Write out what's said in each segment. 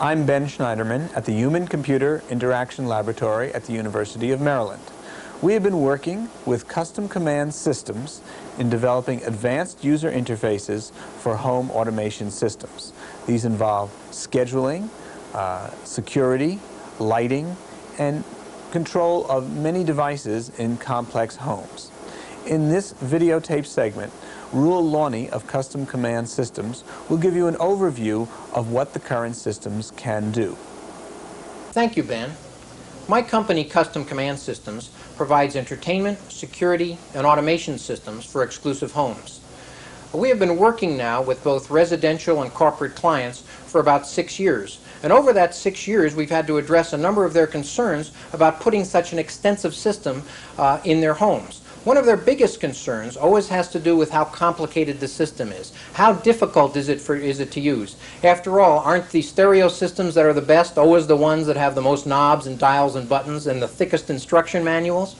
I'm Ben Schneiderman at the Human-Computer Interaction Laboratory at the University of Maryland. We have been working with custom command systems in developing advanced user interfaces for home automation systems. These involve scheduling, security, lighting, and control of many devices in complex homes. In this videotape segment, Reuel Launey of Custom Command Systems will give you an overview of what the current systems can do. Thank you, Ben. My company, Custom Command Systems, provides entertainment, security, and automation systems for exclusive homes. We have been working now with both residential and corporate clients for about 6 years. And over that 6 years, we've had to address a number of their concerns about putting such an extensive system in their homes. One of their biggest concerns always has to do with how complicated the system is. How difficult is it to use? After all, aren't the stereo systems that are the best always the ones that have the most knobs and dials and buttons and the thickest instruction manuals?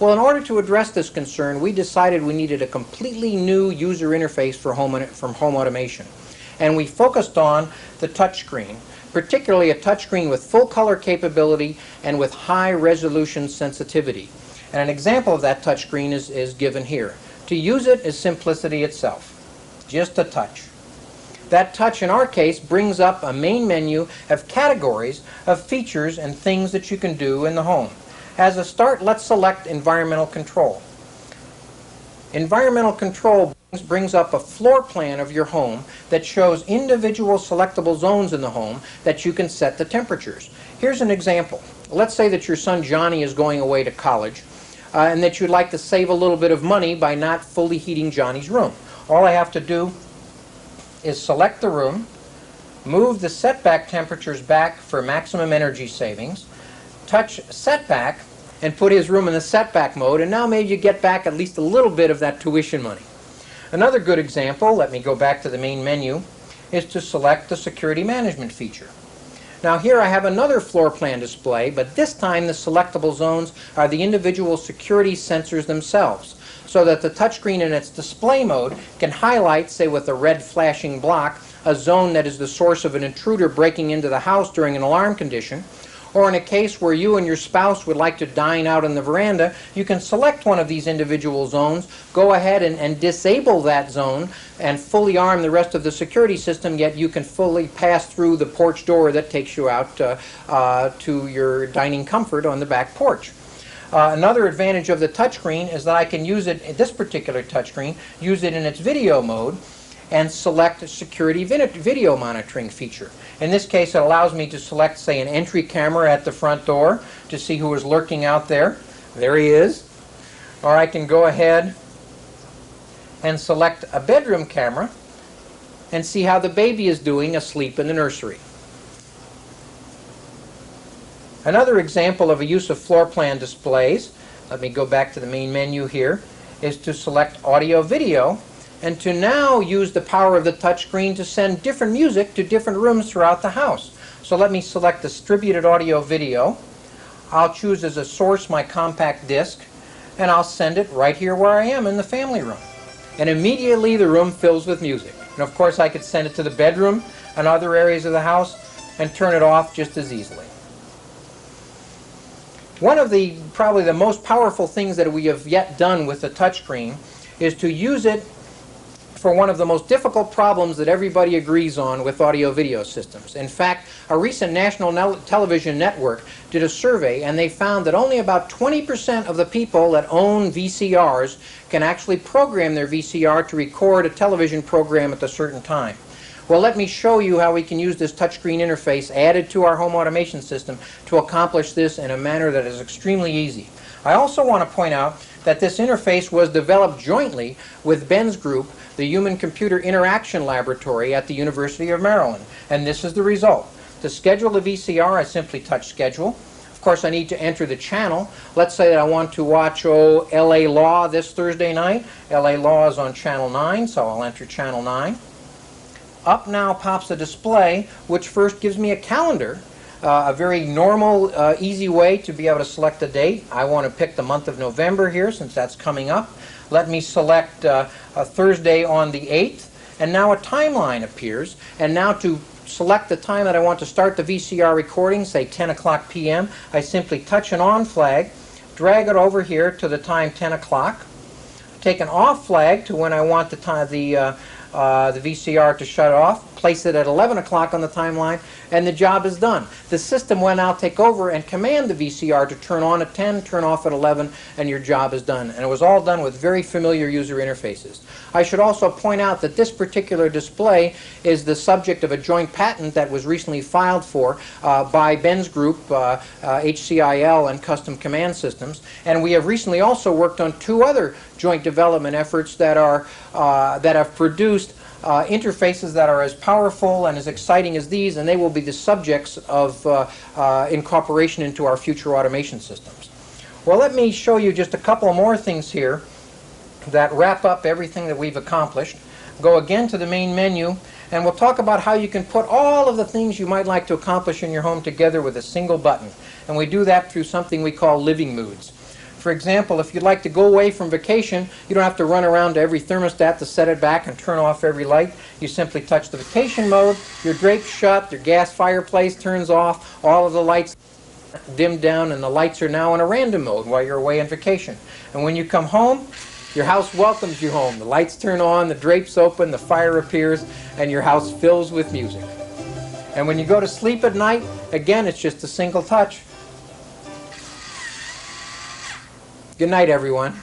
Well, in order to address this concern, we decided we needed a completely new user interface for home automation. And we focused on the touchscreen, particularly a touchscreen with full color capability and with high resolution sensitivity. And an example of that touchscreen is given here. To use it is simplicity itself, just a touch. That touch, in our case, brings up a main menu of categories of features and things that you can do in the home. As a start, let's select Environmental Control. Environmental Control brings up a floor plan of your home that shows individual selectable zones in the home that you can set the temperatures. Here's an example. Let's say that your son Johnny is going away to college and that you'd like to save a little bit of money by not fully heating Johnny's room. All I have to do is select the room, move the setback temperatures back for maximum energy savings, touch setback, and put his room in the setback mode, and now maybe you get back at least a little bit of that tuition money. Another good example, let me go back to the main menu, is to select the security management feature. Now here I have another floor plan display, but this time the selectable zones are the individual security sensors themselves, so that the touchscreen in its display mode can highlight, say with a red flashing block, a zone that is the source of an intruder breaking into the house during an alarm condition. Or in a case where you and your spouse would like to dine out on the veranda, you can select one of these individual zones, go ahead and disable that zone, and fully arm the rest of the security system, yet you can fully pass through the porch door that takes you out to your dining comfort on the back porch. Another advantage of the touchscreen is that I can use it, this particular touchscreen, use it in its video mode, and select a security video monitoring feature. In this case, it allows me to select, say, an entry camera at the front door to see who is lurking out there. There he is. Or I can go ahead and select a bedroom camera and see how the baby is doing asleep in the nursery. Another example of a use of floor plan displays, let me go back to the main menu here, is to select audio video, and to now use the power of the touchscreen to send different music to different rooms throughout the house. So let me select distributed audio video. I'll choose as a source my compact disc, and I'll send it right here where I am in the family room. And immediately the room fills with music. And of course I could send it to the bedroom and other areas of the house and turn it off just as easily. One of the probably the most powerful things that we have yet done with the touchscreen is to use it for one of the most difficult problems that everybody agrees on with audio-video systems. In fact, a recent national television network did a survey, and they found that only about 20% of the people that own VCRs can actually program their VCR to record a television program at a certain time. Well, let me show you how we can use this touchscreen interface added to our home automation system to accomplish this in a manner that is extremely easy. I also want to point out that this interface was developed jointly with Ben's group, the Human-Computer Interaction Laboratory at the University of Maryland. And this is the result. To schedule the VCR, I simply touch Schedule. Of course, I need to enter the channel. Let's say that I want to watch LA Law this Thursday night. LA Law is on Channel 9, so I'll enter Channel 9. Up now pops a display, which first gives me a calendar. A very normal, easy way to be able to select a date. I want to pick the month of November here since that's coming up. Let me select a Thursday on the 8th, and now a timeline appears. And now to select the time that I want to start the VCR recording, say 10 o'clock p.m., I simply touch an on flag, drag it over here to the time 10 o'clock, take an off flag to when I want the VCR to shut off, place it at 11 o'clock on the timeline, and the job is done. The system will now take over and command the VCR to turn on at 10, turn off at 11, and your job is done. And it was all done with very familiar user interfaces. I should also point out that this particular display is the subject of a joint patent that was recently filed for by Ben's group, HCIL and Custom Command Systems. And we have recently also worked on 2 other joint development efforts that have produced interfaces that are as powerful and as exciting as these, and they will be the subjects of incorporation into our future automation systems. Well, let me show you just a couple more things here that wrap up everything that we've accomplished. Go again to the main menu, and we'll talk about how you can put all of the things you might like to accomplish in your home together with a single button. And we do that through something we call living moods. For example, if you'd like to go away from vacation, you don't have to run around to every thermostat to set it back and turn off every light. You simply touch the vacation mode, your drapes shut, your gas fireplace turns off, all of the lights dim down, and the lights are now in a random mode while you're away on vacation. And when you come home, your house welcomes you home. The lights turn on, the drapes open, the fire appears, and your house fills with music. And when you go to sleep at night, again, it's just a single touch. Good night, everyone.